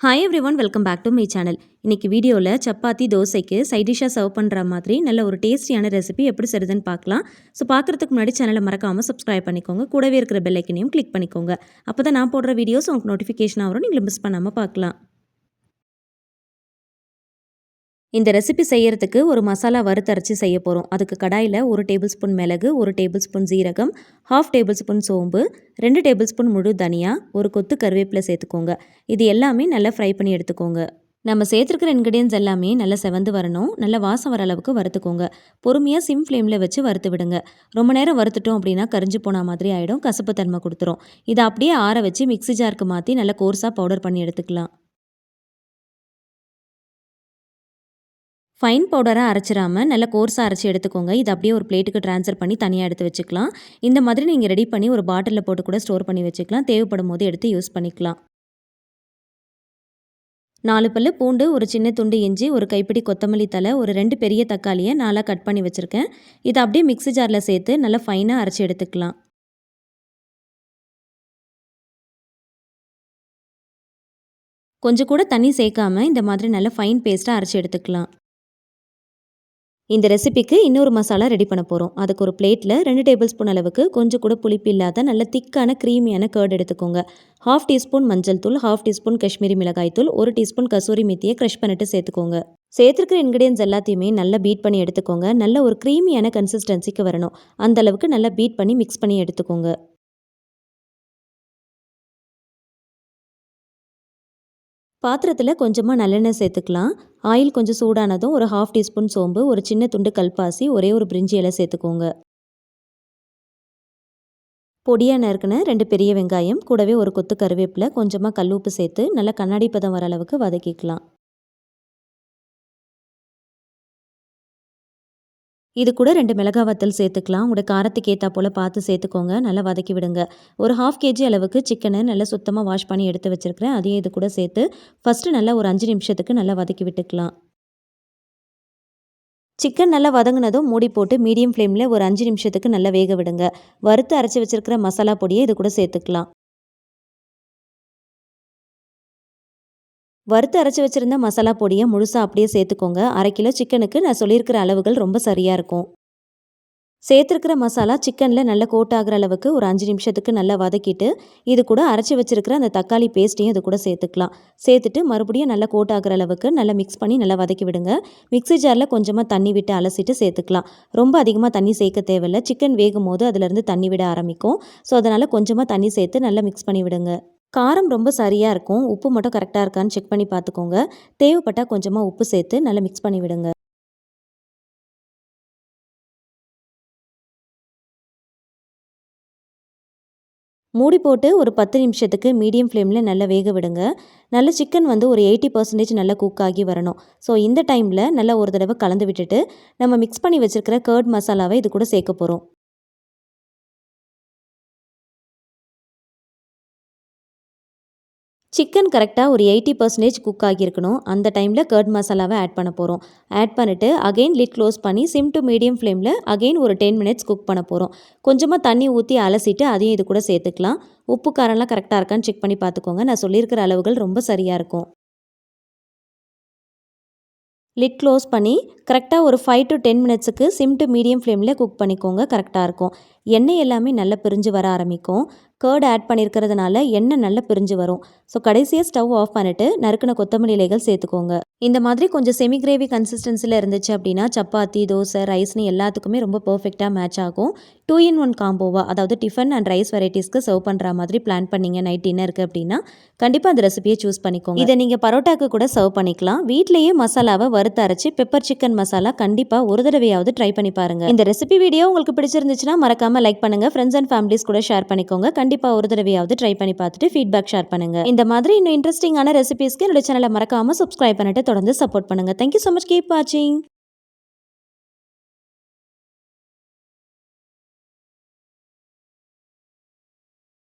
Hi everyone, welcome back to my channel. இன்னைக்கு வீடியோவில் சப்பாத்தி தோசைக்கு சைட் டிஷ்ஷாக சர்வ் பண்ணுற மாதிரி நல்ல ஒரு டேஸ்டியான ரெசிபி எப்படி செய்யுதுன்னு பார்க்கலாம். ஸோ பார்க்குறதுக்கு முன்னாடி சேனலை மறக்காமல் சப்ஸ்கிரைப் பண்ணிக்கோங்க. கூடவே இருக்கிற பெல் ஐக்கனையும் கிளிக் பண்ணிக்கோங்க. அப்போ தான் நான் போடுற வீடியோஸ் உங்களுக்கு நோட்டிஃபிகேஷன் வரும், நீங்கள் மிஸ் பண்ணாமல் பார்க்கலாம். இந்த ரெசிபி செய்யறதுக்கு ஒரு மசாலா வறுத்தரைச்சி செய்ய போகிறோம். அதுக்கு கடாயில் 1 டேபிள் ஸ்பூன் மிளகு, 1 டேபிள் ஸ்பூன் ஜீரகம், 1/2 டேபிள் ஸ்பூன் சோம்பு, 2 டேபிள் ஸ்பூன் முழு தனியா, ஒரு கொத்து கருவேப்பிலை சேர்த்துக்கோங்க. இது எல்லாமே நல்லா ஃப்ரை பண்ணி எடுத்துக்கோங்க. நம்ம சேர்த்துருக்கிற இன்க்ரீடியன்ஸ் எல்லாமே நல்லா செவந்து வரணும். நல்லா வாசம் வர அளவுக்கு வறுத்துக்கோங்க. பொறுமையாக சிம் ஃப்ளேமில் வச்சு வறுத்து விடுங்க. ரொம்ப நேரம் வறுத்துட்டோம் அப்படின்னா கரிஞ்சு போன மாதிரி ஆகிடும், கசப்பு தன்மை கொடுத்துரும். இதை அப்படியே ஆற வச்சு மிக்ஸி ஜாருக்கு மாற்றி நல்லா கோர்ஸாக பவுடர் பண்ணி எடுத்துக்கலாம். ஃபைன் பவுடராக அரைச்சிடாமல் நல்லா கோர்ஸாக அரைச்சி எடுத்துக்கோங்க. இது அப்படியே ஒரு பிளேட்டுக்கு ட்ரான்ஸ்ஃபர் பண்ணி தனியாக எடுத்து வச்சுக்கலாம். இந்த மாதிரி நீங்கள் ரெடி பண்ணி ஒரு பாட்டிலில் போட்டு கூட ஸ்டோர் பண்ணி வச்சுக்கலாம். தேவைப்படும் போது எடுத்து யூஸ் பண்ணிக்கலாம். 4 பல்லு பூண்டு, ஒரு சின்ன துண்டு இஞ்சி, ஒரு கைப்பிடி கொத்தமல்லி தழை, ஒரு 2 பெரிய தக்காளியை நாளாக கட் பண்ணி வச்சுருக்கேன். இதை அப்படியே மிக்ஸி ஜாரில் சேர்த்து நல்லா ஃபைனாக அரைச்சி எடுத்துக்கலாம். கொஞ்சம் கூட தண்ணி சேர்க்காமல் இந்த மாதிரி நல்லா ஃபைன் பேஸ்ட்டாக அரைச்சி எடுத்துக்கலாம். இந்த ரெசிபிக்கு இன்னொரு மசாலா ரெடி பண்ண போகிறோம். அதுக்கு ஒரு பிளேட்டில் 2 டேபிள் ஸ்பூன் அளவுக்கு கொஞ்சம் கூட புளிப்பு இல்லாத நல்ல திக்கான க்ரீமியான கர்ட் எடுத்துக்கோங்க. 1/2 டீஸ்பூன் மஞ்சள் தூள், 1/2 டீஸ்பூன் காஷ்மீரி மிளகாய் தூள், 1 டீஸ்பூன் கசூரி மெத்தியை க்ரஷ் பண்ணிட்டு சேர்த்துக்கோங்க. சேர்த்துருக்கிற இன்க்ரீடியன்ஸ் எல்லாத்தையுமே நல்லா பீட் பண்ணி எடுத்துக்கோங்க. நல்ல ஒரு க்ரீமியான கன்சிஸ்டன்சிக்கு வரணும். அந்த அளவுக்கு நல்லா பீட் பண்ணி மிக்ஸ் பண்ணி எடுத்துக்கோங்க. பாத்திரத்தில் கொஞ்சமாக நல்லெண்ணெய் சேர்த்துக்கலாம். ஆயில் கொஞ்சம் சூடானதும் ஒரு 1/2 டீஸ்பூன் சோம்பு, ஒரு சின்ன துண்டு கல்பாசி, ஒரே ஒரு பிரிஞ்சி இலை சேர்த்துக்கோங்க. பொடியாக நறுக்குன 2 பெரிய வெங்காயம், கூடவே ஒரு கொத்து கருவேப்பிலை, கொஞ்சமாக கல்லுப்பு சேர்த்து நல்லா கண்ணாடி பதம் வர அளவுக்கு வதக்கிக்கலாம். இது கூட 2 மிளகாய் வத்தல் சேர்த்துக்கலாம். உங்களோட காரத்துக்கு ஏற்றா போல் பார்த்து சேர்த்துக்கோங்க. நல்லா வதக்கி விடுங்க. ஒரு 1/2 kg அளவுக்கு சிக்கனை நல்லா சுத்தமாக வாஷ் பண்ணி எடுத்து வச்சுருக்கிறேன். அதையும் இது கூட சேர்த்து ஃபஸ்ட்டு நல்லா ஒரு 5 நிமிஷத்துக்கு நல்லா வதக்கி விட்டுக்கலாம். சிக்கன் நல்லா வதங்கினதும் மூடி போட்டு மீடியம் ஃப்ளேமில் ஒரு 5 நிமிஷத்துக்கு நல்லா வேக விடுங்க. வறுத்து அரைச்சி வச்சுருக்கிற மசாலா பொடியை இது கூட சேர்த்துக்கலாம். வறுத்து அரைச்சி வச்சுருந்த மசாலா பொடியை முழுசாக அப்படியே சேர்த்துக்கோங்க. 1/2 கிலோ சிக்கனுக்கு நான் சொல்லியிருக்கிற அளவுகள் ரொம்ப சரியாக இருக்கும். சேர்த்துருக்கிற மசாலா சிக்கனில் நல்லா கோட் ஆகிற அளவுக்கு ஒரு 5 நிமிஷத்துக்கு நல்லா வதக்கிட்டு இது கூட அரைச்சி வச்சுருக்கிற அந்த தக்காளி பேஸ்ட்டையும் இது கூட சேர்த்துக்கலாம். சேர்த்துட்டு மறுபடியும் நல்லா கோட் ஆகிற அளவுக்கு நல்லா மிக்ஸ் பண்ணி நல்லா வதக்கி விடுங்க. மிக்ஸி ஜாரில் கொஞ்சமாக தண்ணி விட்டு அலசிட்டு சேர்த்துக்கலாம். ரொம்ப அதிகமாக தண்ணி சேர்க்க தேவையில்லை. சிக்கன் வேகும் போது அதிலேருந்து தண்ணி விட ஆரம்பிக்கும். ஸோ அதனால் கொஞ்சமாக தண்ணி சேர்த்து நல்லா மிக்ஸ் பண்ணி விடுங்க. காரம் ரொம்ப சரியாக இருக்கும். உப்பு மட்டும் கரெக்டாக இருக்கான்னு செக் பண்ணி பார்த்துக்கோங்க. தேவைப்பட்டால் கொஞ்சமாக உப்பு சேர்த்து நல்லா மிக்ஸ் பண்ணி விடுங்க. மூடி போட்டு ஒரு 10 நிமிஷத்துக்கு மீடியம் ஃப்ளேமில் நல்லா வேக விடுங்க. நல்ல சிக்கன் ஒரு 80% நல்லா குக் ஆகி வரணும். ஸோ இந்த டைமில் நல்லா ஒரு தடவை கலந்து விட்டுட்டு நம்ம மிக்ஸ் பண்ணி வச்சுருக்கிற கர்ட் மசாலாவை இது கூட சேர்க்க போகிறோம். சிக்கன் கரெக்டாக ஒரு 80% குக் ஆகியிருக்கணும். அந்த டைமில் கர்ட் மசாலாவை ஆட் பண்ண போகிறோம். ஆட் பண்ணிவிட்டு அகெயின் லிட் க்ளோஸ் பண்ணி சிம் டு மீடியம் ஃப்ளேமில் அகெயின் ஒரு 10 மினிட்ஸ் குக் பண்ண போகிறோம். கொஞ்சமாக தண்ணி ஊற்றி அலசிட்டு அதையும் இது கூட சேர்த்துக்கலாம். உப்பு காரம்லாம் கரெக்டாக இருக்கான்னு செக் பண்ணி பார்த்துக்கோங்க. நான் சொல்லியிருக்கிற அளவுகள் ரொம்ப சரியாக இருக்கும். லிட் க்ளோஸ் பண்ணி கரெக்டாக ஒரு 5 to 10 மினிட்ஸுக்கு சிம் டு மீடியம் ஃப்ளேமில் குக் பண்ணிக்கோங்க. கரெக்டாக இருக்கும். எண்ணெய் எல்லாமே நல்லா பிரிஞ்சு வர ஆரம்பிக்கும். கர்ட் ஆட் பண்ணியிருக்கிறதுனால எண்ணெய் நல்லா பிரிஞ்சு வரும். ஸோ கடைசியாக ஸ்டவ் ஆஃப் பண்ணிவிட்டு நறுக்கின கொத்தமல்லி இலைகள் சேர்த்துக்கோங்க. இந்த மாதிரி கொஞ்சம் செமி கிரேவி கன்சிஸ்டன்சியில் இருந்துச்சு அப்படின்னா சப்பாத்தி, தோசை, ரைஸ்னு எல்லாத்துக்குமே ரொம்ப பர்ஃபெக்டாக மேட்ச் ஆகும். 2 in 1 காம்போவாக, அதாவது டிஃபன் அண்ட் ரைஸ் வெரைட்டிஸ்க்கு சர்வ் பண்ணுற மாதிரி பிளான் பண்ணிங்க நைட் டின்னருக்கு அப்படின்னா கண்டிப்பாக அந்த ரெசிபியை சூஸ் பண்ணிக்கோங்க. இதை நீங்கள் பரோட்டாக்கு கூட சர்வ் பண்ணிக்கலாம். வீட்லேயே மசாலாவை வறுத்து அரைச்சி பெப்பர் சிக்கன் மசாலா கண்டிப்பாக ஒரு தடவையாவது ட்ரை பண்ணி பாருங்கள். இந்த ரெசிபி வீடியோ உங்களுக்கு பிடிச்சிருந்துச்சுன்னா மறக்காமல் லைக் பண்ணுங்கள். ஃப்ரெண்ட்ஸ் அண்ட் ஃபேமிலிஸ் கூட ஷேர் பண்ணிக்கோங்க. கண்டிப்பாக ஒரு தடவையாவது ட்ரை பண்ணி பார்த்துட்டு ஃபீட்பேக் ஷேர் பண்ணுங்கள். இந்த மாதிரி இன்னும் இன்ட்ரெஸ்டிங்கான ரெசிபிஸ்க்கு என்னோட சேனலை மறக்காமல் சப்ஸ்கிரைப் பண்ணிட்டு தொடர்ந்து சப்போர்ட் பண்ணுங்கள். Thank you so much. கீப் வாட்சிங்.